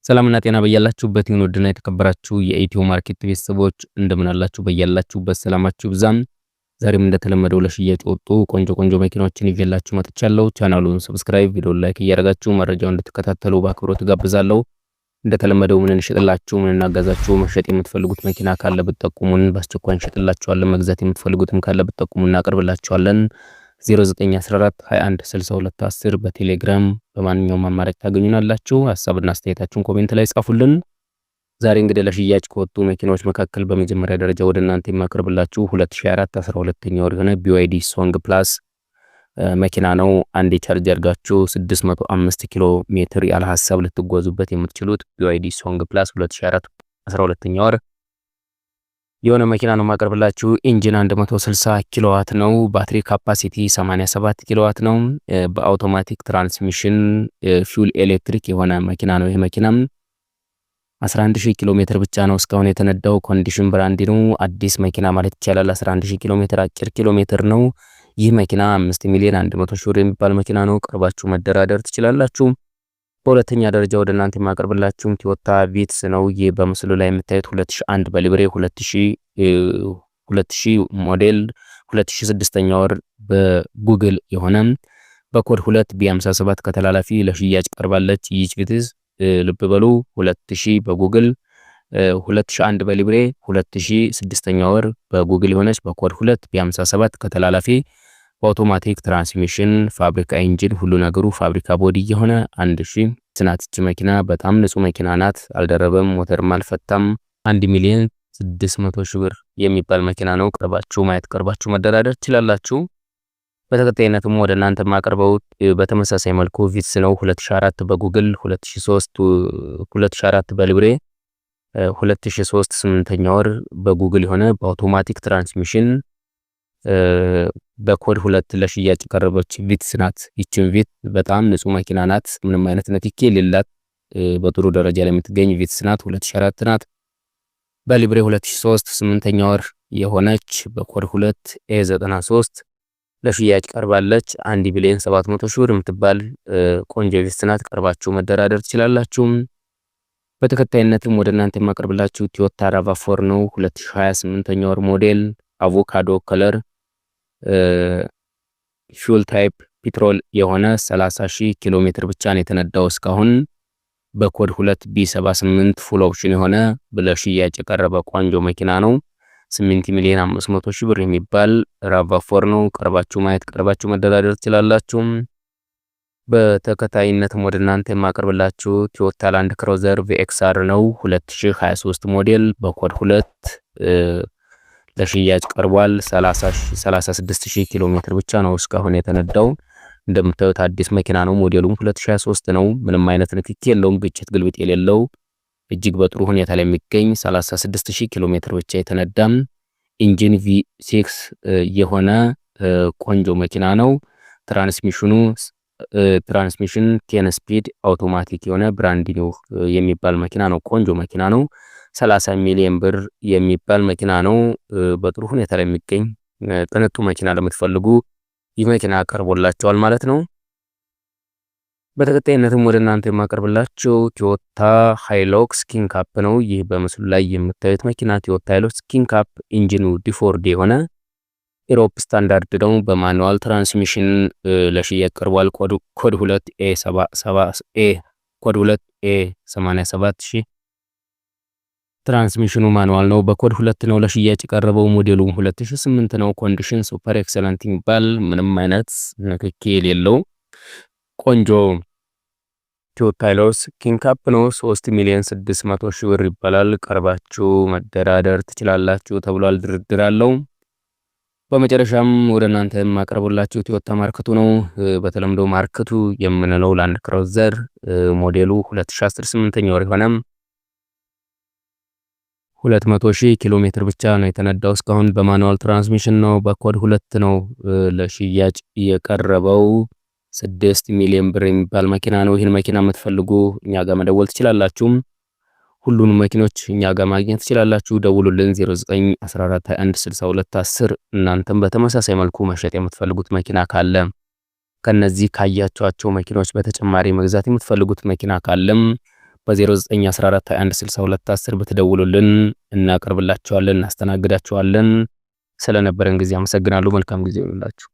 ሰላምና ጤና በያላችሁበት ይሁን። ውድና የተከበራችሁ የኢትዮ ማርኬት ቤተሰቦች እንደምን አላችሁ? በያላችሁበት ሰላማችሁ ብዛም። ዛሬም እንደተለመደው ለሽያጭ የወጡ ቆንጆ መኪናዎችን ይዤላችሁ መጥቻለሁ። ቻናሉን ሰብስክራይብ፣ ቪዲዮውን ላይክ እያደረጋችሁ መረጃውን እንድትከታተሉ በአክብሮት ጋብዛለሁ። እንደተለመደው ምን እንሽጥላችሁ፣ ምን እናጋዛችሁ፣ መሸጥ የምትፈልጉት መኪና ካለ ብትጠቁሙን በአስቸኳይ እንሽጥላችኋለን። መግዛት የምትፈልጉትም ካለ ብትጠቁሙን እናቀርብላችኋለን። 0914 21 62 10 በቴሌግራም በማንኛውም አማራጭ ታገኙናላችሁ። ሐሳብና አስተያየታችሁን ኮሜንት ላይ ጻፉልን። ዛሬ እንግዲህ ለሽያጭ ከወጡ መኪናዎች መካከል በመጀመሪያ ደረጃ ወደ እናንተ የማቀርብላችሁ 2004 12ኛ ወር የሆነ BYD ሶንግ ፕላስ መኪና ነው። አንዴ ቻርጅ አድርጋችሁ 605 ኪሎ ሜትር ያለ ሐሳብ ልትጓዙበት የምትችሉት BYD ሶንግ ፕላስ 2004 12ኛ ወር የሆነ መኪና ነው ማቀርብላችሁ። ኢንጂን 160 ኪሎዋት ነው። ባትሪ ካፓሲቲ 87 ኪሎዋት ነው። በአውቶማቲክ ትራንስሚሽን ፊውል ኤሌክትሪክ የሆነ መኪና ነው። ይሄ መኪናም 11000 ኪሎ ሜትር ብቻ ነው እስካሁን የተነዳው። ኮንዲሽን ብራንድ ነው። አዲስ መኪና ማለት ይቻላል። 11000 ኪሎ ሜትር አጭር ኪሎ ሜትር ነው። ይህ መኪና 5 ሚሊዮን 100 ሺህ ብር የሚባል መኪና ነው። ቀርባችሁ መደራደር ትችላላችሁ። በሁለተኛ ደረጃ ወደ እናንተ የማቀርብላችሁ ቶዮታ ቪትስ ነው። ይህ በምስሉ ላይ የምታዩት 2001 በሊብሬ 2000 ሞዴል 2006ኛ ወር በጉግል የሆነ በኮድ 2 B57 ከተላላፊ ለሽያጭ ቀርባለች። ይህች ቪትስ ልብ በሉ 2000 በጉግል 2001 በሊብሬ 2006ኛ ወር በጉግል የሆነች በኮድ 2 B57 ከተላላፊ በአውቶማቲክ ትራንስሚሽን ፋብሪካ ኢንጂን ሁሉ ነገሩ ፋብሪካ ቦዲ የሆነ 1000 ስናትች መኪና በጣም ንጹህ መኪና ናት። አልደረበም፣ ሞተርም አልፈታም። 1 ሚሊዮን 600 ሺህ ብር የሚባል መኪና ነው። ቀርባችሁ ማየት ቀርባችሁ መደራደር ትችላላችሁ። በተከታይነትም ወደ እናንተ ማቀርበው በተመሳሳይ መልኩ ቪትስ ነው። 2004 በጉግል 2004 በሊብሬ 2003 8ኛ ወር በጉግል የሆነ በአውቶማቲክ ትራንስሚሽን በኮድ 2 ለሽያጭ ቀረበች ቪትስ ናት። ይችን ቪት በጣም ንጹህ መኪና ናት። ምንም አይነት ነቲኬ የሌላት በጥሩ ደረጃ ላይ የምትገኝ ቪትስ ናት። 2004 ናት። በሊብሬ 2003 8ኛ ወር የሆነች በኮድ 2 A93 ለሽያጭ ቀርባለች። 1 ሚሊዮን 700 ሺህ ብር የምትባል ቆንጆ ቪትስ ናት። ቀርባችሁ መደራደር ትችላላችሁ። በተከታይነትም ወደ እናንተ የማቀርብላችሁ ቶዮታ RAV4 ነው። 2028ኛ ወር ሞዴል አቮካዶ ከለር ፊውል ታይፕ ፔትሮል የሆነ 30000 ኪሎ ሜትር ብቻ ነው የተነዳው እስካሁን። በኮድ 2 B78 ፉል ኦፕሽን የሆነ ለሽያጭ የቀረበ ቆንጆ መኪና ነው። 8 ሚሊዮን 500 ሺህ ብር የሚባል RAV4 ነው። ቀርባችሁ ማየት ቀርባችሁ መደራደር ትችላላችሁ። በተከታይነትም ወደ እናንተ የማቀርብላችሁ ቶዮታ ላንድ ክሩዘር VXR ነው። 2023 ሞዴል በኮድ 2 ለሽያጭ ቀርቧል። 36000 ኪሎ ሜትር ብቻ ነው እስካሁን የተነዳው። እንደምታዩት አዲስ መኪና ነው። ሞዴሉም 2023 ነው። ምንም አይነት ንክኪ የለውም። ግጭት ግልብጥ የሌለው እጅግ በጥሩ ሁኔታ ላይ የሚገኝ 36000 ኪሎ ሜትር ብቻ የተነዳም ኢንጂን V6 የሆነ ቆንጆ መኪና ነው። ትራንስሚሽን 10 ስፒድ አውቶማቲክ የሆነ ብራንድ ኒው የሚባል መኪና ነው። ቆንጆ መኪና ነው። 30 ሚሊዮን ብር የሚባል መኪና ነው። በጥሩ ሁኔታ ላይ የሚገኝ ቅንጡ መኪና ለምትፈልጉ ይህ መኪና ቀርቦላችኋል ማለት ነው። በተከታይነትም ወደ እናንተ የማቀርብላችሁ ቶዮታ ሃይሉክስ ኪንግ ካፕ ነው። ይህ በምስሉ ላይ የምታዩት መኪና ቶዮታ ሃይሉክስ ኪንግ ካፕ ኢንጂኑ ዲፎርድ የሆነ ኢሮፕ ስታንዳርድ ነው። በማኑዋል ትራንስሚሽን ለሽያጭ ቀርቧል። ኮድ 2 A87 ትራንስሚሽኑ ማኑዋል ነው። በኮድ 2 ነው ለሽያጭ የቀረበው። ሞዴሉ 2008 ነው። ኮንዲሽን ሱፐር ኤክሰለንት የሚባል ምንም አይነት ንክኪ የሌለው ቆንጆ ቶዮታ ሃይሉክስ ኪንግ ካፕ ነው። 3 ሚሊዮን 600 ሺህ ብር ይባላል። ቀርባችሁ መደራደር ትችላላችሁ ተብሏል። ድርድር አለው። በመጨረሻም ወደ እናንተ የማቀርብላችሁ ቶዮታ ማርክቱ ነው። በተለምዶ ማርክቱ የምንለው ላንድ ክሩዘር ሞዴሉ 2010 8ኛ ወር የሆነም 200,000 ኪሎ ሜትር ብቻ ነው የተነዳው እስካሁን። በማኑዋል ትራንስሚሽን ነው። በኮድ 2 ነው ለሽያጭ የቀረበው። 6 ሚሊዮን ብር የሚባል መኪና ነው። ይህን መኪና የምትፈልጉ እኛ ጋር መደወል ትችላላችሁ። ሁሉንም መኪኖች እኛ ጋር ማግኘት ትችላላችሁ። ደውሉልን 0914216210። እናንተም በተመሳሳይ መልኩ መሸጥ የምትፈልጉት መኪና ካለ ከነዚህ ካያችኋቸው መኪኖች በተጨማሪ መግዛት የምትፈልጉት መኪና ካለም በ0914216210 ብትደውሉልን እናቀርብላችኋለን፣ እናስተናግዳችኋለን። ስለነበረን ጊዜ አመሰግናለሁ። መልካም ጊዜ ይሁንላችሁ።